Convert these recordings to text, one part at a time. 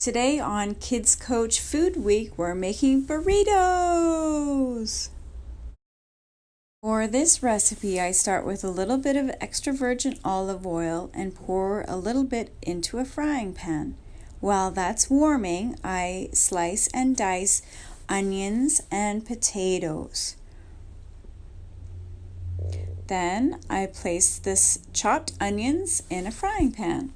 Today on Kids Coach Food Week, we're making burritos. For this recipe, I start with a little bit of extra virgin olive oil and pour a little bit into a frying pan. While that's warming, I slice and dice onions and potatoes. Then I place this chopped onions in a frying pan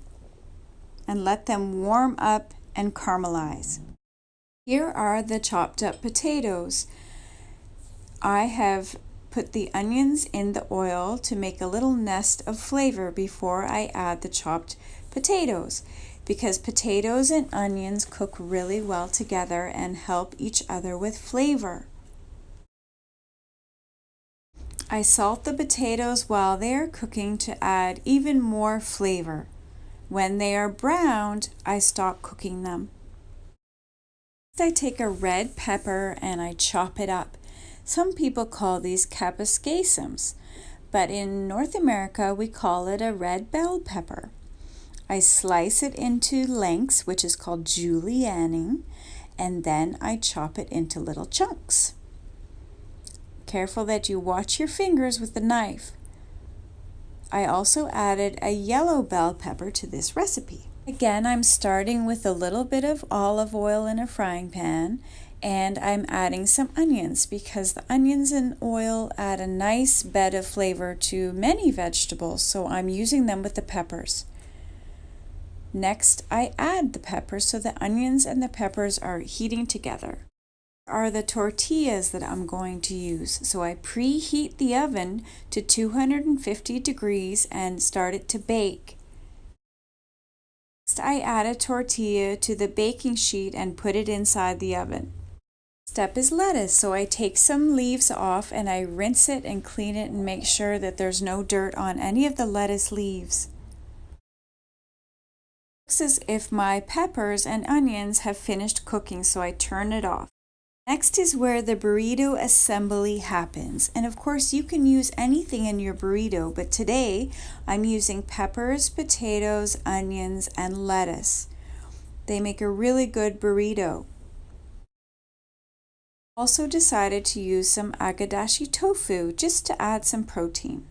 and let them warm up and caramelize. Here are the chopped up potatoes. I have put the onions in the oil to make a little nest of flavor before I add the chopped potatoes, because potatoes and onions cook really well together and help each other with flavor. I salt the potatoes while they are cooking to add even more flavor. When they are browned, I stop cooking them. Next, I take a red pepper and I chop it up. Some people call these capsicums, but in North America we call it a red bell pepper. I slice it into lengths, which is called julienning, and then I chop it into little chunks. Careful that you watch your fingers with the knife. I also added a yellow bell pepper to this recipe. Again, I'm starting with a little bit of olive oil in a frying pan, and I'm adding some onions because the onions and oil add a nice bed of flavor to many vegetables, so I'm using them with the peppers. Next, I add the peppers so the onions and the peppers are heating together. Are the tortillas that I'm going to use. So I preheat the oven to 250 degrees and start it to bake. Next, I add a tortilla to the baking sheet and put it inside the oven. Step is lettuce, so I take some leaves off and I rinse it and clean it and make sure that there's no dirt on any of the lettuce leaves. It looks as if my peppers and onions have finished cooking, so I turn it off. Next is where the burrito assembly happens, and of course you can use anything in your burrito, but today I'm using peppers, potatoes, onions, and lettuce. They make a really good burrito. Also decided to use some agadashi tofu just to add some protein.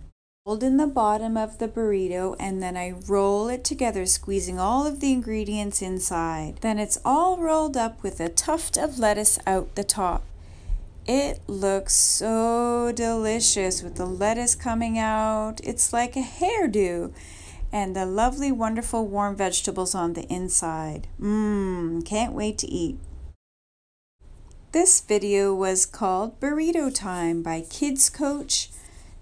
Fold in the bottom of the burrito and then I roll it together, squeezing all of the ingredients inside. Then it's all rolled up with a tuft of lettuce out the top. It looks so delicious with the lettuce coming out. It's like a hairdo, and the lovely, wonderful warm vegetables on the inside. Can't wait to eat. This video was called Burrito Time by Kids Coach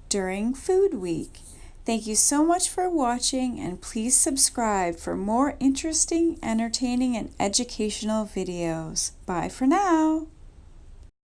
during Food Week. Thank you so much for watching, and please subscribe for more interesting, entertaining, and educational videos. Bye for now.